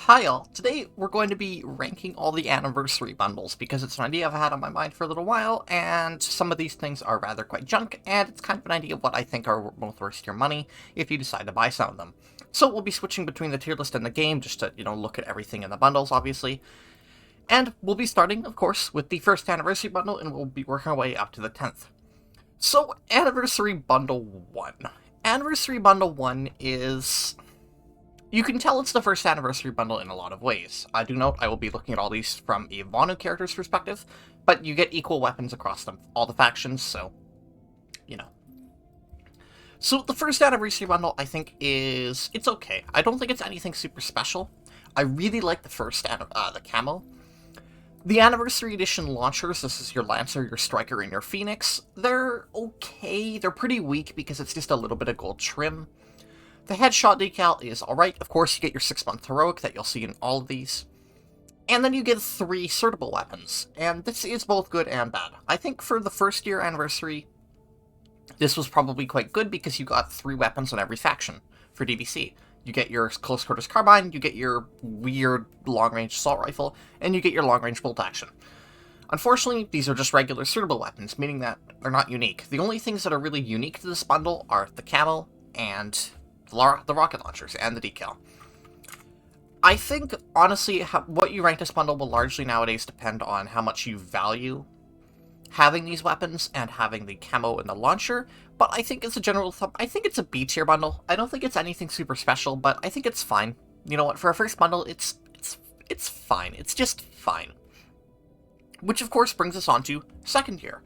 Hi all, today we're going to be ranking all the anniversary bundles because it's an idea I've had on my mind for a little while, and some of these things are rather quite junk, and it's kind of an idea of what I think are both worth your money if you decide to buy some of them. So we'll be switching between the tier list and the game just to, look at everything in the bundles, obviously. And we'll be starting, of course, with the first anniversary bundle, and we'll be working our way up to the 10th. So, Anniversary Bundle 1. Anniversary Bundle 1 is... You can tell it's the first anniversary bundle in a lot of ways. I do note I will be looking at all these from a Vonu character's perspective, but you get equal weapons across them, all the factions, so, So the first anniversary bundle, I think, it's okay. I don't think it's anything super special. I really like the first, the camo. The Anniversary Edition launchers, this is your Lancer, your Striker, and your Phoenix, they're okay. They're pretty weak because it's just a little bit of gold trim. The headshot decal is alright. Of course, you get your 6-month heroic that you'll see in all of these. And then you get 3 sortable weapons, and this is both good and bad. I think for the first year anniversary, this was probably quite good because you got 3 weapons on every faction for DBC. You get your close quarters carbine, you get your weird long-range assault rifle, and you get your long-range bolt action. Unfortunately, these are just regular sortable weapons, meaning that they're not unique. The only things that are really unique to this bundle are the camo and the rocket launchers and the decal. I think, honestly, what you rank this bundle will largely nowadays depend on how much you value having these weapons and having the camo and the launcher, but I think as a general thumb, I think it's a B tier bundle. I don't think it's anything super special, but I think it's fine. You know what, for a first bundle, it's fine. It's just fine. Which, of course, brings us on to second year.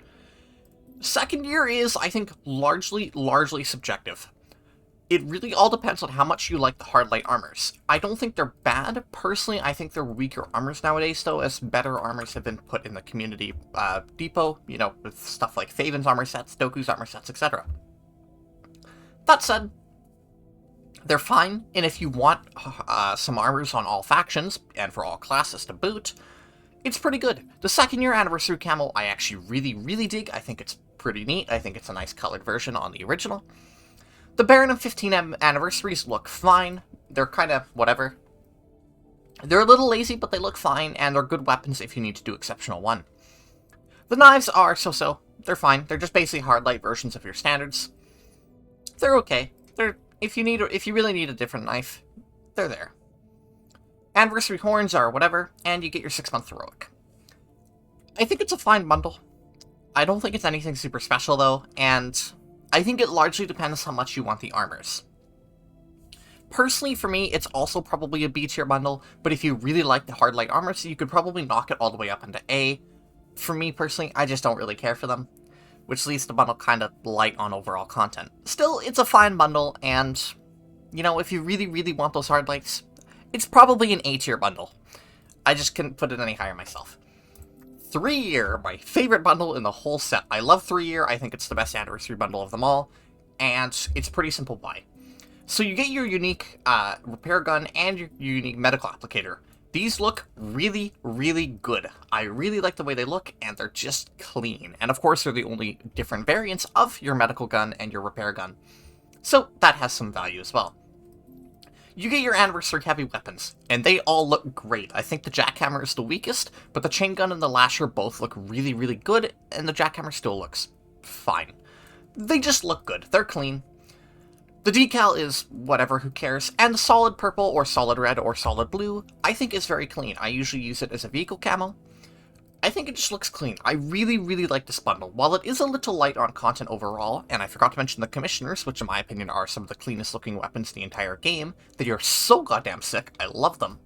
Second year is, I think, largely subjective. It really all depends on how much you like the hard light armors. I don't think they're bad. Personally, I think they're weaker armors nowadays, though, as better armors have been put in the community depot, with stuff like Faven's armor sets, Doku's armor sets, etc. That said, they're fine, and if you want some armors on all factions, and for all classes to boot, it's pretty good. The second year anniversary camo I actually really dig. I think it's pretty neat. I think it's a nice colored version on the original. The Baron and 15M anniversaries look fine. They're kind of whatever. They're a little lazy, but they look fine, and they're good weapons if you need to do Exceptional 1. The knives are so-so. They're fine. They're just basically hard light versions of your standards. They're okay. If you really need a different knife, they're there. Anniversary horns are whatever, and you get your 6-month heroic. I think it's a fine bundle. I don't think it's anything super special, though, and I think it largely depends how much you want the armors. Personally, for me, it's also probably a B tier bundle, but if you really like the hard light armors, you could probably knock it all the way up into A. For me, personally, I just don't really care for them, which leaves the bundle kind of light on overall content. Still, it's a fine bundle, and, if you really want those hard lights, it's probably an A tier bundle. I just couldn't put it any higher myself. 3-year, my favorite bundle in the whole set. I love 3-year, I think it's the best anniversary bundle of them all, and it's pretty simple buy. So you get your unique repair gun and your unique medical applicator. These look really good. I really like the way they look, and they're just clean. And of course, they're the only different variants of your medical gun and your repair gun. So that has some value as well. You get your anniversary heavy weapons, and they all look great. I think the jackhammer is the weakest, but the chain gun and the lasher both look really good, and the jackhammer still looks fine. They just look good. They're clean. The decal is whatever, who cares, and the solid purple or solid red or solid blue I think is very clean. I usually use it as a vehicle camo. I think it just looks clean. I really like this bundle. While it is a little light on content overall, and I forgot to mention the Commissioners, which in my opinion are some of the cleanest looking weapons in the entire game, they are so goddamn sick, I love them.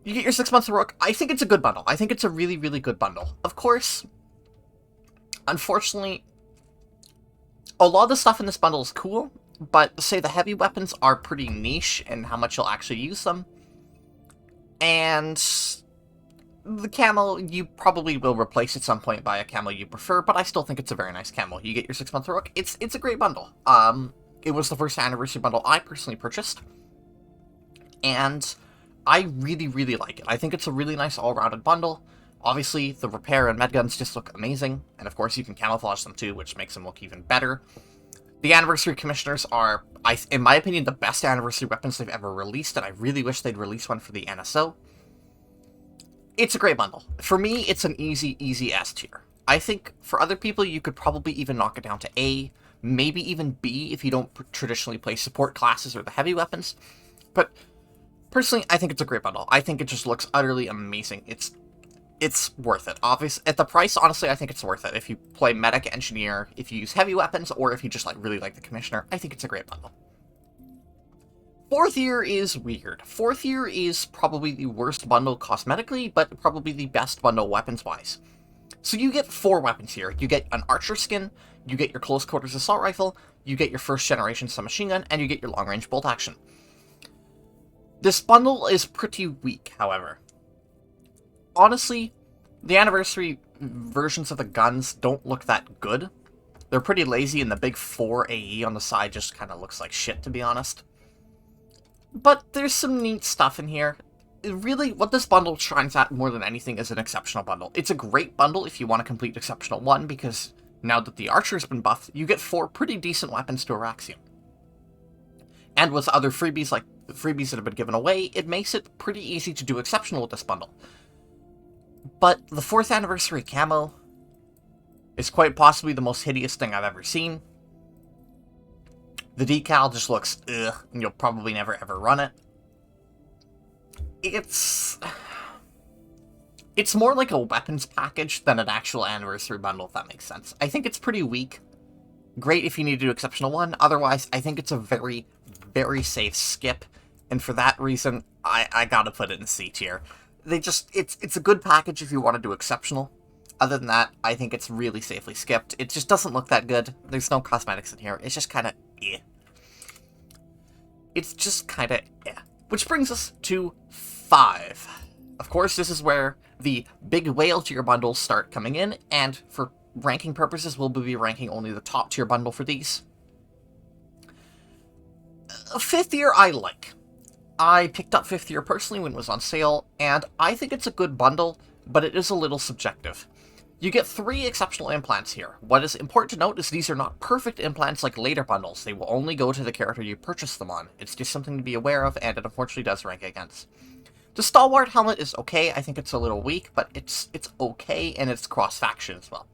You get your 6-month heroic. I think it's a good bundle. I think it's a really good bundle. Of course, unfortunately, a lot of the stuff in this bundle is cool, but say the heavy weapons are pretty niche in how much you'll actually use them. And the camo, you probably will replace at some point by a camo you prefer, but I still think it's a very nice camo. You get your 6-month heroic. It's a great bundle. It was the first anniversary bundle I personally purchased, and I really like it. I think it's a really nice all-rounded bundle. Obviously, the repair and med guns just look amazing, and of course you can camouflage them too, which makes them look even better. The Anniversary Commissioners are, in my opinion, the best Anniversary weapons they've ever released, and I really wish they'd release one for the NSO. It's a great bundle. For me, it's an easy S tier. I think for other people, you could probably even knock it down to A, maybe even B if you don't traditionally play support classes or the heavy weapons. But personally, I think it's a great bundle. I think it just looks utterly amazing. It's worth it. Obviously, at the price, honestly, I think it's worth it. If you play Medic, Engineer, if you use heavy weapons, or if you just really like the Commissioner, I think it's a great bundle. Fourth year is weird. Fourth year is probably the worst bundle cosmetically, but probably the best bundle weapons-wise. So you get 4 weapons here. You get an archer skin, you get your close quarters assault rifle, you get your first generation submachine gun, and you get your long range bolt action. This bundle is pretty weak, however. Honestly, the anniversary versions of the guns don't look that good. They're pretty lazy, and the big 4 AE on the side just kind of looks like shit, to be honest. But there's some neat stuff in here. Really, what this bundle shines at more than anything is an exceptional bundle. It's a great bundle if you want to complete Exceptional 1, because now that the Archer's been buffed, you get 4 pretty decent weapons to Araxium. And with other freebies, like the freebies that have been given away, it makes it pretty easy to do Exceptional with this bundle. But the 4th anniversary camo is quite possibly the most hideous thing I've ever seen. The decal just looks ugh, and you'll probably never ever run it. It's more like a weapons package than an actual anniversary bundle, if that makes sense. I think it's pretty weak. Great if you need to do Exceptional 1. Otherwise, I think it's a very, very safe skip. And for that reason, I gotta put it in C tier. It's a good package if you want to do Exceptional. Other than that, I think it's really safely skipped. It just doesn't look that good. There's no cosmetics in here. It's just kind of eh. It's just kind of eh. Which brings us to 5. Of course, this is where the big whale tier bundles start coming in, and for ranking purposes, we'll be ranking only the top tier bundle for these. 5th year I like. I picked up 5th year personally when it was on sale, and I think it's a good bundle, but it is a little subjective. You get 3 exceptional implants here. What is important to note is these are not perfect implants like later bundles. They will only go to the character you purchase them on. It's just something to be aware of, and it unfortunately does rank against. The Stalwart helmet is okay. I think it's a little weak, but it's okay, and it's cross-faction as well.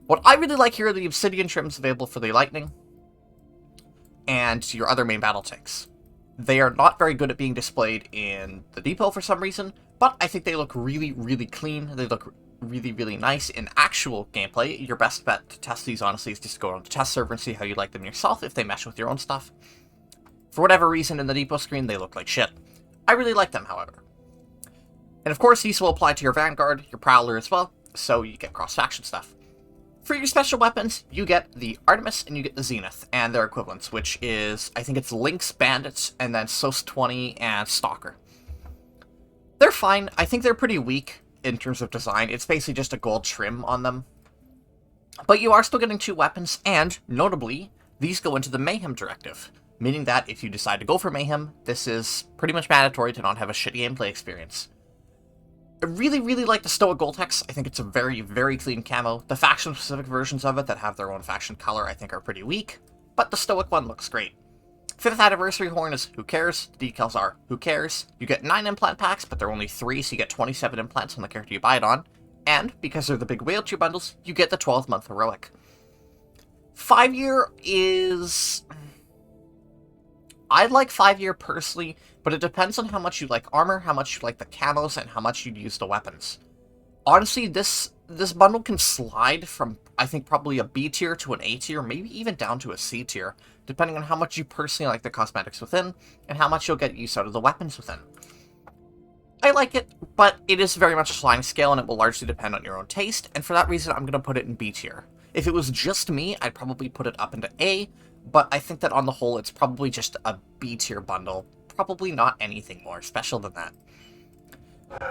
What I really like here are the obsidian trims available for the Lightning and your other main battle tanks. They are not very good at being displayed in the depot for some reason, but I think they look really, really clean. They look really, really nice in actual gameplay. Your best bet to test these, honestly, is just go on the test server and see how you like them yourself, if they mesh with your own stuff. For whatever reason, in the depot screen, they look like shit. I really like them, however. And of course, these will apply to your Vanguard, your Prowler as well, so you get cross-faction stuff. For your special weapons, you get the Artemis and you get the Zenith, and their equivalents, which is, I think it's Lynx, Bandits, and then SOS 20 and Stalker. They're fine. I think they're pretty weak in terms of design. It's basically just a gold trim on them. But you are still getting 2 weapons, and, notably, these go into the Mayhem Directive, meaning that if you decide to go for Mayhem, this is pretty much mandatory to not have a shitty gameplay experience. I really, really like the Stoic Goltex. I think it's a very, very clean camo. The faction-specific versions of it that have their own faction color I think are pretty weak, but the Stoic one looks great. 5th Anniversary Horn is who cares? The decals are who cares? You get 9 implant packs, but they're only 3, so you get 27 implants on the character you buy it on. And, because they're the big whale tier bundles, you get the 12-month Heroic. 5 year is... I like 5 year personally, but it depends on how much you like armor, how much you like the camos, and how much you use the weapons. Honestly, this bundle can slide from, I think, probably a B tier to an A tier, maybe even down to a C tier, depending on how much you personally like the cosmetics within, and how much you'll get use out of the weapons within. I like it, but it is very much a sliding scale, and it will largely depend on your own taste, and for that reason, I'm going to put it in B tier. If it was just me, I'd probably put it up into A, but I think that on the whole, it's probably just a B tier bundle. Probably not anything more special than that.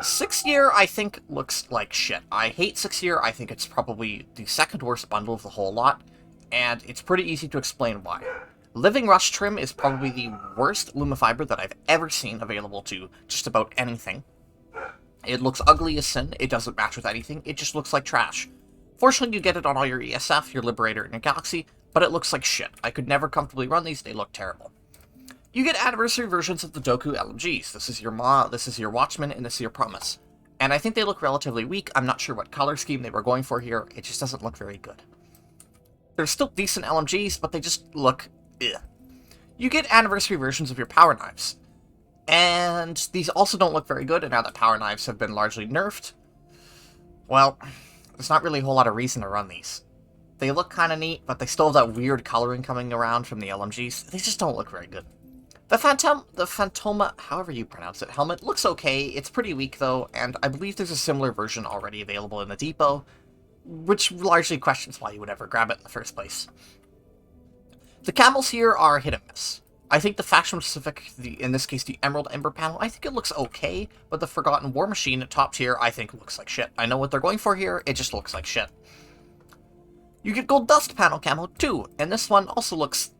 6th year, I think, looks like shit. I hate 6th year. I think it's probably the 2nd worst bundle of the whole lot, and it's pretty easy to explain why. Living Rush trim is probably the worst Lumifiber that I've ever seen available to just about anything. It looks ugly as sin. It doesn't match with anything. It just looks like trash. Fortunately, you get it on all your ESF, your Liberator, and your Galaxy, but it looks like shit. I could never comfortably run these, they look terrible. You get anniversary versions of the Doku LMGs. This is your this is your Watchman, and this is your Promise. And I think they look relatively weak. I'm not sure what color scheme they were going for here. It just doesn't look very good. They're still decent LMGs, but they just look ugh. You get anniversary versions of your Power Knives. And these also don't look very good, and now that Power Knives have been largely nerfed, well, there's not really a whole lot of reason to run these. They look kind of neat, but they still have that weird coloring coming around from the LMGs. They just don't look very good. The Phantoma, however you pronounce it, helmet looks okay. It's pretty weak, though, and I believe there's a similar version already available in the depot, which largely questions why you would ever grab it in the first place. The camels here are hit and miss. I think the faction-specific, in this case the Emerald Ember panel, I think it looks okay, but the Forgotten War Machine at top tier, I think looks like shit. I know what they're going for here, it just looks like shit. You get Gold Dust panel camo too, and this one also looks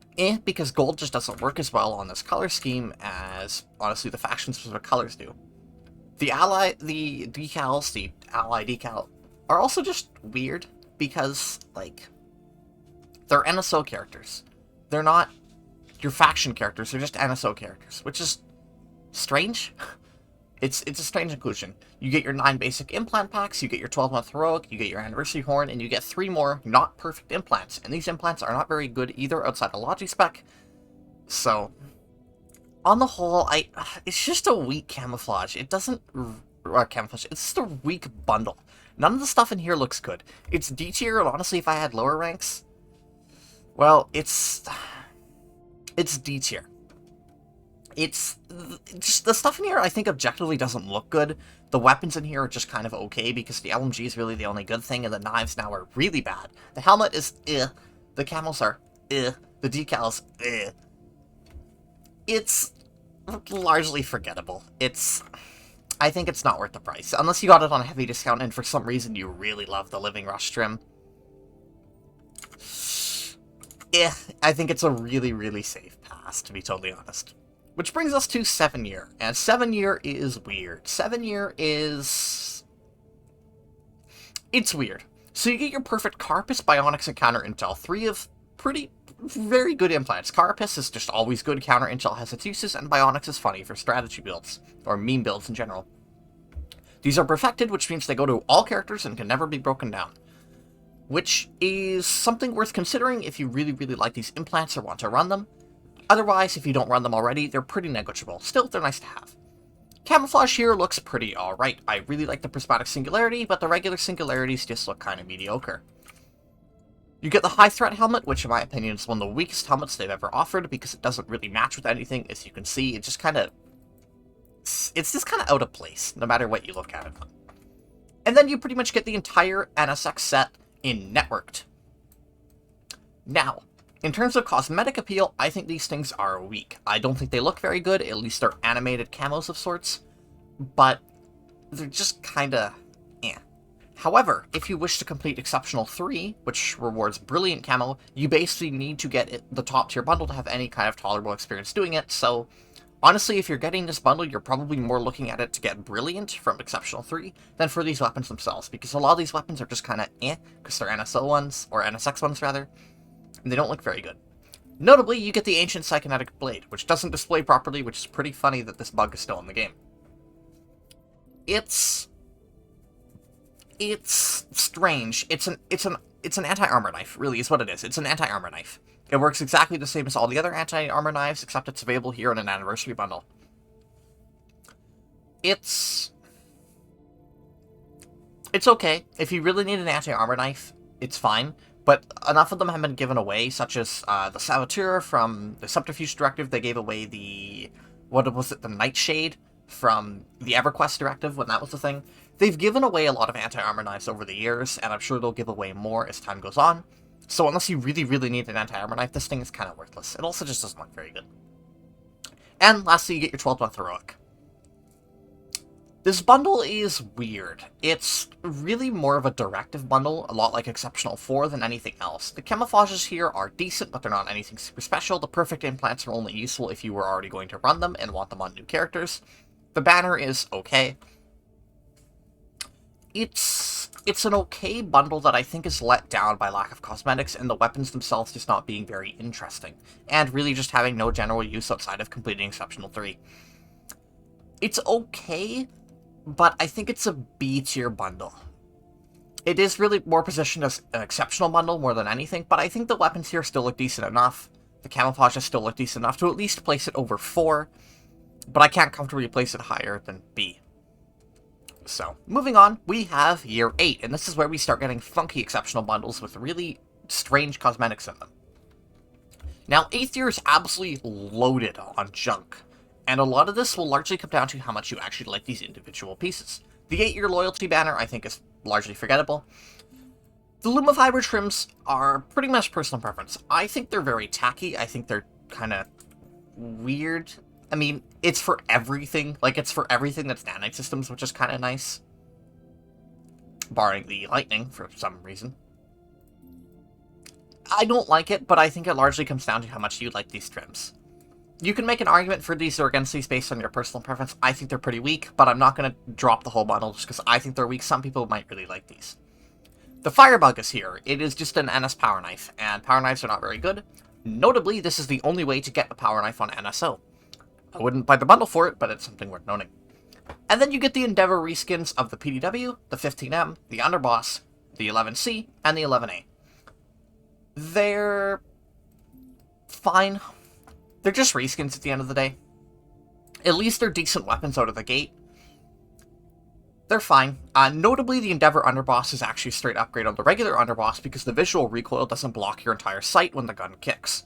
because gold just doesn't work as well on this color scheme as, honestly, the faction-specific colors do. The ally decal, are also just weird, because, like, they're NSO characters. They're not your faction characters, they're just NSO characters, which is strange. It's a strange inclusion. You get your 9 basic implant packs, you get your 12-month heroic, you get your anniversary horn, and you get 3 more not perfect implants. And these implants are not very good either outside of Logispec. So, on the whole, it's just a weak camouflage. It doesn't camouflage. It's just a weak bundle. None of the stuff in here looks good. It's D tier, and honestly, if I had lower ranks, well, it's D tier. It's just the stuff in here I think objectively doesn't look good. The weapons in here are just kind of okay because the LMG is really the only good thing, and the knives now are really bad. The helmet is the camels are the decals It's largely forgettable. I think it's not worth the price unless you got it on a heavy discount and for some reason you really love the Living Rush trim. I think it's a really, really safe pass, to be totally honest. Which brings us to 7 year, and 7 year is weird. 7 year is... it's weird. So you get your perfect Carapace, Bionics, and Counter Intel. 3 of very good implants. Carapace is just always good, Counter Intel has its uses, and Bionics is funny for strategy builds, or meme builds in general. These are perfected, which means they go to all characters and can never be broken down. Which is something worth considering if you really, really like these implants or want to run them. Otherwise, if you don't run them already, they're pretty negligible. Still, they're nice to have. Camouflage here looks pretty alright. I really like the Prismatic Singularity, but the regular Singularities just look kind of mediocre. You get the High Threat Helmet, which in my opinion is one of the weakest helmets they've ever offered, because it doesn't really match with anything. As you can see, it's just kind of out of place, no matter what you look at it. And then you pretty much get the entire NSX set in Networked. Now, in terms of cosmetic appeal, I think these things are weak. I don't think they look very good, at least they're animated camos of sorts, but they're just kinda eh. However, if you wish to complete Exceptional 3, which rewards Brilliant Camo, you basically need to get the top tier bundle to have any kind of tolerable experience doing it, so honestly, if you're getting this bundle, you're probably more looking at it to get Brilliant from Exceptional 3 than for these weapons themselves, because a lot of these weapons are just kinda eh, because they're NSO ones, or NSX ones rather, and they don't look very good. Notably, you get the Ancient Psychonetic Blade, which doesn't display properly, which is pretty funny that this bug is still in the game. It's strange. It's an anti-armor knife, really is what it is. It's an anti-armor knife. It works exactly the same as all the other anti-armor knives, except it's available here in an anniversary bundle. It's okay. If you really need an anti-armor knife, it's fine. But enough of them have been given away, such as the Saboteur from the Subterfuge Directive. They gave away the Nightshade from the EverQuest Directive, when that was the thing. They've given away a lot of anti-armor knives over the years, and I'm sure they'll give away more as time goes on. So unless you really, really need an anti-armor knife, this thing is kind of worthless. It also just doesn't look very good. And lastly, you get your 12-month heroic. This bundle is weird. It's really more of a directive bundle, a lot like Exceptional 4 than anything else. The camouflages here are decent, but they're not anything super special. The perfect implants are only useful if you were already going to run them and want them on new characters. The banner is okay. It's an okay bundle that I think is let down by lack of cosmetics and the weapons themselves just not being very interesting, and really just having no general use outside of completing Exceptional 3. It's okay, but I think it's a B tier bundle. It is really more positioned as an exceptional bundle more than anything, but I think the weapons here still look decent enough. The camouflages still look decent enough to at least place it over 4, but I can't comfortably place it higher than B. So, moving on, we have Year 8, and this is where we start getting funky exceptional bundles with really strange cosmetics in them. Now, 8th year is absolutely loaded on junk, and a lot of this will largely come down to how much you actually like these individual pieces. The 8-year loyalty banner, I think, is largely forgettable. The Lumifiber trims are pretty much personal preference. I think they're very tacky. I think they're kind of weird. I mean, it's for everything. Like, it's for everything that's nanite systems, which is kind of nice. Barring the lightning, for some reason. I don't like it, but I think it largely comes down to how much you like these trims. You can make an argument for these or against these based on your personal preference. I think they're pretty weak, but I'm not going to drop the whole bundle just because I think they're weak. Some people might really like these. The Firebug is here. It is just an NS Power Knife, and Power Knives are not very good. Notably, this is the only way to get a Power Knife on NSO. I wouldn't buy the bundle for it, but it's something worth noting. And then you get the Endeavor reskins of the PDW, the 15M, the Underboss, the 11C, and the 11A. They're fine. They're just reskins at the end of the day. At least they're decent weapons out of the gate. They're fine. Notably, the Endeavor Underboss is actually a straight upgrade on the regular Underboss because the visual recoil doesn't block your entire sight when the gun kicks.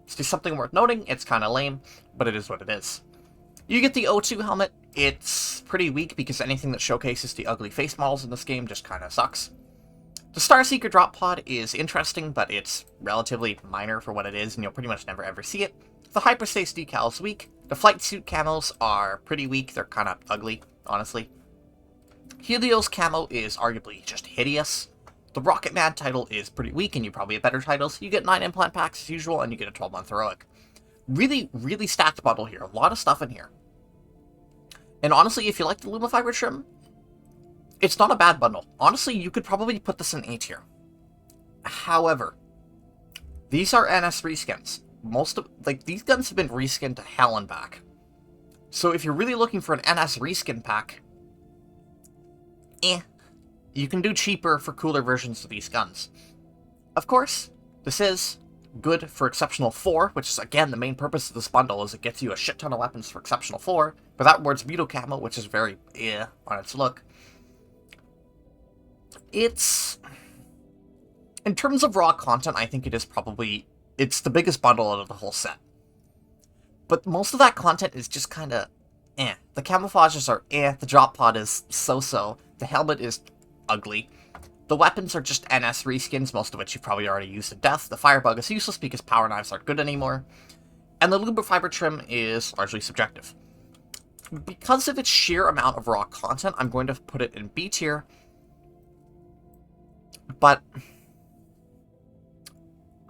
It's just something worth noting. It's kind of lame, but it is what it is. You get the O2 helmet. It's pretty weak because anything that showcases the ugly face models in this game just kind of sucks. The Starseeker drop pod is interesting, but it's relatively minor for what it is, and you'll pretty much never ever see it. The Hyperspace decal is weak. The flight suit camos are pretty weak. They're kind of ugly, honestly. Helios camo is arguably just hideous. The Rocket Man title is pretty weak, and you probably have better titles. You get 9 implant packs as usual, and you get a 12-month heroic. Really, really stacked bundle here. A lot of stuff in here. And honestly, if you like the Lumifiber trim, it's not a bad bundle. Honestly, you could probably put this in A tier. However, these are NS reskins. These guns have been reskinned to hell and back. So if you're really looking for an NS reskin pack, you can do cheaper for cooler versions of these guns. Of course, this is good for Exceptional 4, which is, again, the main purpose of this bundle, is it gets you a shit ton of weapons for Exceptional 4, but that rewards Vito Camo, which is very on its look. It's... In terms of raw content, I think it is probably... It's the biggest bundle out of the whole set. But most of that content is just kind of The camouflages are the drop pod is so-so, the helmet is ugly. The weapons are just NS reskins, most of which you've probably already used to death. The Firebug is useless because power knives aren't good anymore. And the Lumifiber trim is largely subjective. Because of its sheer amount of raw content, I'm going to put it in B tier. But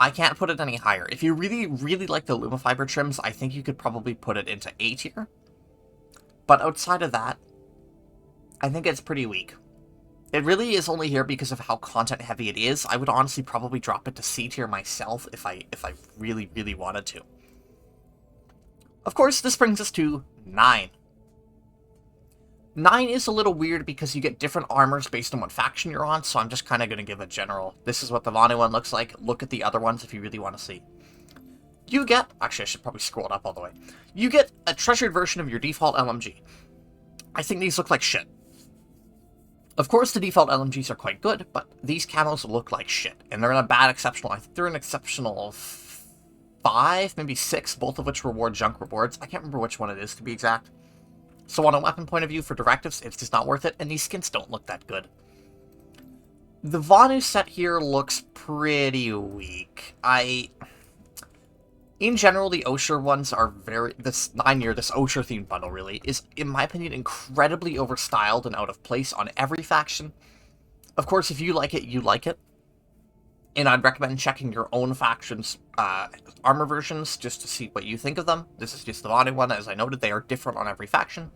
I can't put it any higher. If you really, really like the Lumifiber trims, I think you could probably put it into A tier. But outside of that, I think it's pretty weak. It really is only here because of how content heavy it is. I would honestly probably drop it to C tier myself if I really, really wanted to. Of course, this brings us to 9. 9 is a little weird because you get different armors based on what faction you're on, so I'm just kind of going to give a general, this is what the Vanu one looks like, look at the other ones if you really want to see. You get, actually I should probably scroll it up all the way, you get a treasured version of your default LMG. I think these look like shit. Of course the default LMGs are quite good, but these camos look like shit, and they're in a bad exceptional, I think they're in exceptional 5, maybe 6, both of which reward junk rewards. I can't remember which one it is to be exact. So on a weapon point of view for directives, it's just not worth it, and these skins don't look that good. The Vanu set here looks pretty weak. In general, the Osher ones are this 9-year, this Osher themed bundle really, is, in my opinion, incredibly overstyled and out of place on every faction. Of course, if you like it, you like it. And I'd recommend checking your own faction's armor versions just to see what you think of them. This is just the Vanu one. As I noted, they are different on every faction.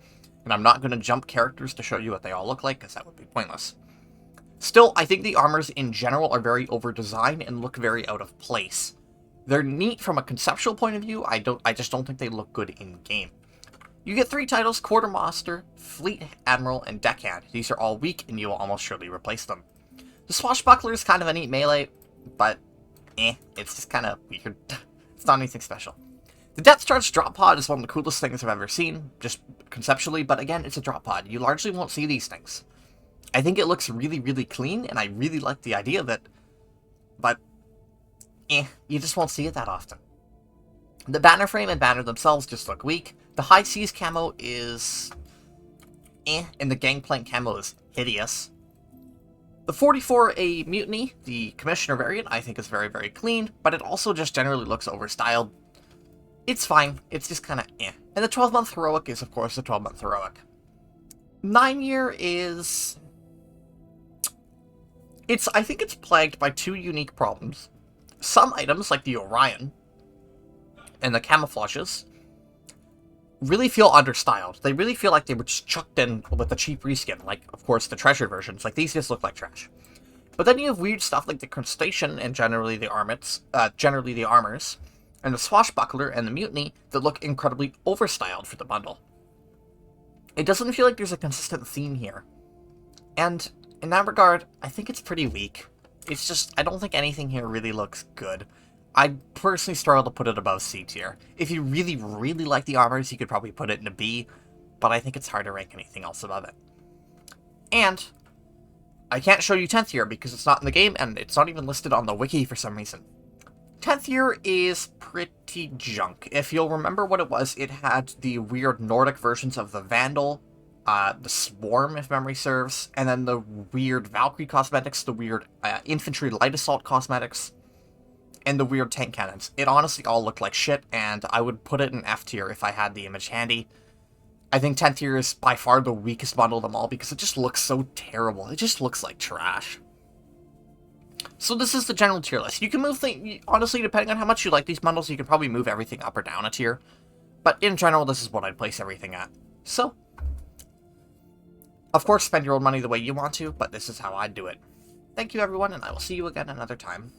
And I'm not going to jump characters to show you what they all look like, because that would be pointless. Still, I think the armors in general are very over-designed and look very out of place. They're neat from a conceptual point of view, I just don't think they look good in-game. You get 3 titles: Quartermaster, Fleet Admiral, and Deckhand. These are all weak, and you will almost surely replace them. The Swashbuckler is kind of a neat melee, but it's just kind of weird. It's not anything special. The Depth Charge drop pod is one of the coolest things I've ever seen, just conceptually, but again, it's a drop pod. You largely won't see these things. I think it looks really, really clean, and I really like the idea of it, but you just won't see it that often. The banner frame and banner themselves just look weak. The High Seas camo is and the Gangplank camo is hideous. The 44A Mutiny, the Commissioner variant, I think is very, very clean, but it also just generally looks overstyled. It's fine, it's just kind of And the 12-month Heroic is, of course, the 12-month Heroic. 9-year is... I think it's plagued by 2 unique problems. Some items, like the Orion and the camouflages, really feel understyled. They really feel like they were just chucked in with a cheap reskin, like, of course, the treasure versions. Like, these just look like trash. But then you have weird stuff like the Crustacean and generally the armors, and the Swashbuckler and the Mutiny that look incredibly overstyled for the bundle. It doesn't feel like there's a consistent theme here. And in that regard, I think it's pretty weak. It's just, I don't think anything here really looks good. I personally struggle to put it above C tier. If you really, really like the armors, you could probably put it in a B, but I think it's hard to rank anything else above it. And I can't show you 10th year because it's not in the game, and it's not even listed on the wiki for some reason. 10th year is pretty junk. If you'll remember what it was, it had the weird Nordic versions of the Vandal, the Swarm, if memory serves, and then the weird Valkyrie cosmetics, the weird Infantry Light Assault cosmetics, and the weird tank cannons. It honestly all looked like shit, and I would put it in F tier if I had the image handy. I think 10th year is by far the weakest bundle of them all because it just looks so terrible. It just looks like trash. So this is the general tier list. You can move things, honestly, depending on how much you like these bundles, you can probably move everything up or down a tier. But in general, this is what I'd place everything at. So, of course, spend your own money the way you want to, but this is how I'd do it. Thank you, everyone, and I will see you again another time.